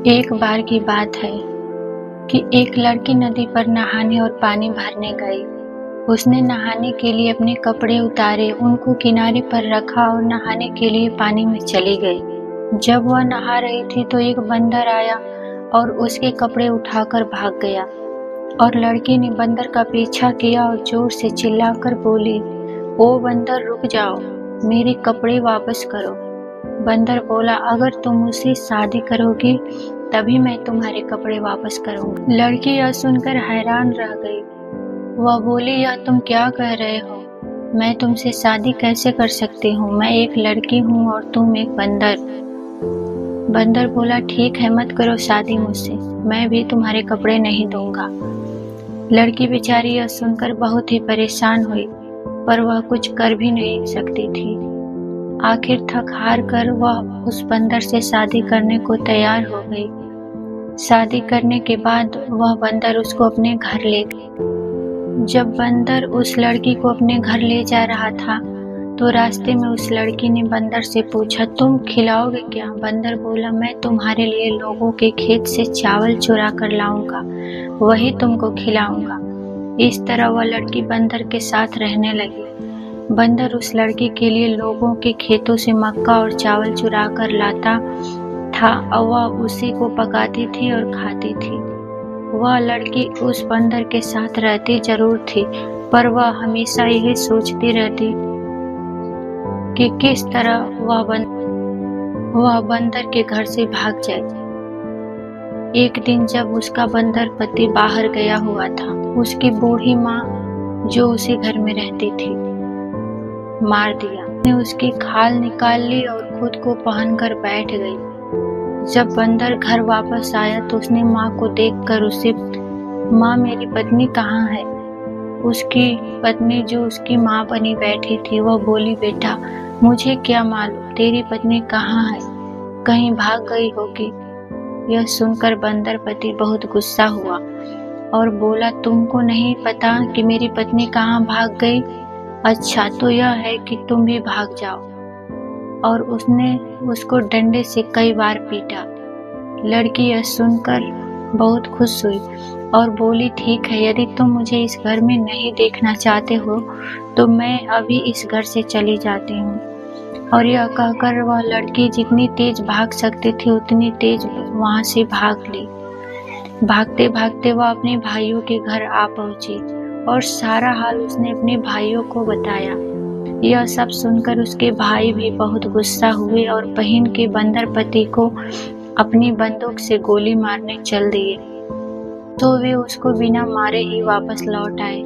एक बार की बात है कि एक लड़की नदी पर नहाने और पानी भरने गई। उसने नहाने के लिए अपने कपड़े उतारे, उनको किनारे पर रखा और नहाने के लिए पानी में चली गई। जब वह नहा रही थी तो एक बंदर आया और उसके कपड़े उठाकर भाग गया और लड़की ने बंदर का पीछा किया और जोर से चिल्लाकर बोली, ओ बंदर रुक जाओ, मेरे कपड़े वापस करो। बंदर बोला, अगर तुम मुझसे शादी करोगी तभी मैं तुम्हारे कपड़े वापस करूंगा। लड़की यह सुनकर हैरान रह गई। वह बोली, यह तुम क्या कह रहे हो? मैं तुमसे शादी कैसे कर सकती हूँ? मैं एक लड़की हूँ और तुम एक बंदर। बंदर बोला, ठीक है, मत करो शादी मुझसे, मैं भी तुम्हारे कपड़े नहीं दूंगा। लड़की बेचारी यह सुनकर बहुत ही परेशान हुई, पर वह कुछ कर भी नहीं सकती थी। आखिर थक हार कर वह उस बंदर से शादी करने को तैयार हो गई। शादी करने के बाद वह बंदर उसको अपने घर ले गया। जब बंदर उस लड़की को अपने घर ले जा रहा था तो रास्ते में उस लड़की ने बंदर से पूछा, तुम खिलाओगे क्या? बंदर बोला, मैं तुम्हारे लिए लोगों के खेत से चावल चुरा कर लाऊंगा, वही तुमको खिलाऊंगा। इस तरह वह लड़की बंदर के साथ रहने लगी। बंदर उस लड़की के लिए लोगों के खेतों से मक्का और चावल चुरा कर लाता था और वह उसी को पकाती थी और खाती थी। वह लड़की उस बंदर के साथ रहती जरूर थी, पर वह हमेशा यही सोचती रहती कि किस तरह वह बंदर के घर से भाग जाए। एक दिन जब उसका बंदर पति बाहर गया हुआ था, उसकी बूढ़ी माँ जो उसी घर में रहती थी मार दिया। उसने उसकी खाल निकाल ली और खुद को पहनकर बैठ गई। जब बंदर घर वापस आया तो उसने माँ को देखकर उससे, माँ मेरी पत्नी कहाँ है? उसकी पत्नी जो उसकी माँ बनी बैठी थी वह बोली, बेटा मुझे क्या मालूम तेरी पत्नी कहाँ है, कहीं भाग गई होगी। यह सुनकर बंदर पति बहुत गुस्सा हुआ और बोला, तुमको नहीं पता कि मेरी पत्नी कहाँ भाग गई? अच्छा तो यह है कि तुम भी भाग जाओ। और उसने उसको डंडे से कई बार पीटा। लड़की यह सुनकर बहुत खुश हुई और बोली, ठीक है, यदि तुम मुझे इस घर में नहीं देखना चाहते हो तो मैं अभी इस घर से चली जाती हूँ। और यह कहकर वह लड़की जितनी तेज भाग सकती थी उतनी तेज वहां से भाग ली। भागते भागते वह अपने भाइयों के घर आ पहुंची और सारा हाल उसने अपने भाइयों को बताया। यह सब सुनकर उसके भाई भी बहुत गुस्सा हुए और बहन के बंदर पति को अपनी बंदूक से गोली मारने चल दिए, तो वे उसको बिना मारे ही वापस लौट आए।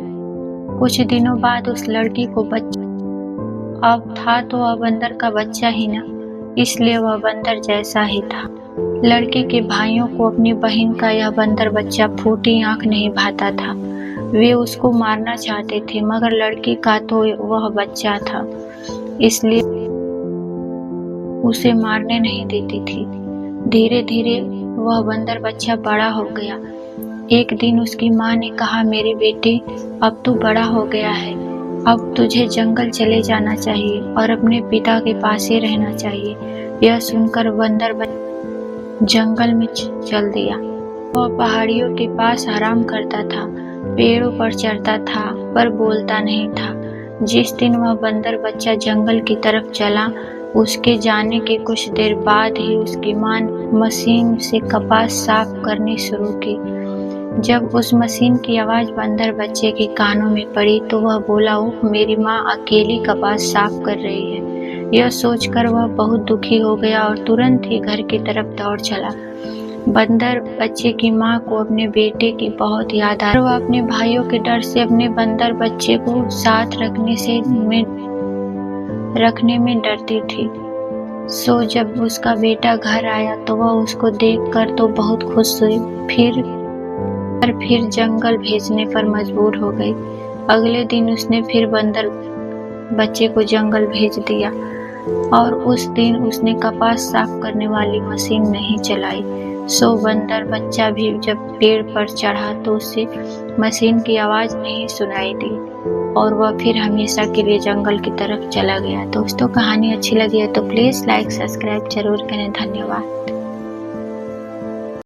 कुछ दिनों बाद उस लड़की को बच्चा अब था तो वह बंदर का बच्चा ही ना, इसलिए वह बंदर जैसा ही था। लड़के के भाइयों को अपनी बहन का यह बंदर बच्चा फूटी आंख नहीं भाता था। वे उसको मारना चाहते थे, मगर लड़की का तो वह बच्चा था, इसलिए उसे मारने नहीं देती थी। धीरे धीरे वह बंदर बच्चा बड़ा हो गया। एक दिन उसकी माँ ने कहा, मेरे बेटे अब तू बड़ा हो गया है, अब तुझे जंगल चले जाना चाहिए और अपने पिता के पास ही रहना चाहिए। यह सुनकर बंदर जंगल में चल दिया। वह पहाड़ियों के पास आराम करता था, पेड़ों पर चढ़ता था, पर बोलता नहीं था। जिस दिन वह बंदर बच्चा जंगल की तरफ चला, उसके जाने के कुछ देर बाद ही उसकी माँ मशीन से कपास साफ करनी शुरू की। जब उस मशीन की आवाज बंदर बच्चे के कानों में पड़ी तो वह बोला, ओह मेरी माँ अकेली कपास साफ कर रही है। यह सोचकर वह बहुत दुखी हो गया और तुरंत ही घर की तरफ दौड़ चला। बंदर बच्चे की माँ को अपने बेटे की बहुत याद आई। वह अपने भाइयों के डर से अपने बंदर बच्चे को साथ रखने में डरती थी। सो जब उसका बेटा घर आया तो वह उसको देखकर तो बहुत खुश हुई, फिर जंगल भेजने पर मजबूर हो गई। अगले दिन उसने फिर बंदर बच्चे को जंगल भेज दिया और उस दिन उसने कपास साफ करने वाली मशीन नहीं चलाई। सो बंदर बच्चा भी जब पेड़ पर चढ़ा तो उसे मशीन की आवाज नहीं सुनाई दी और वह फिर हमेशा के लिए जंगल की तरफ चला गया। दोस्तों, कहानी अच्छी लगी है तो प्लीज लाइक सब्सक्राइब जरूर करें। धन्यवाद।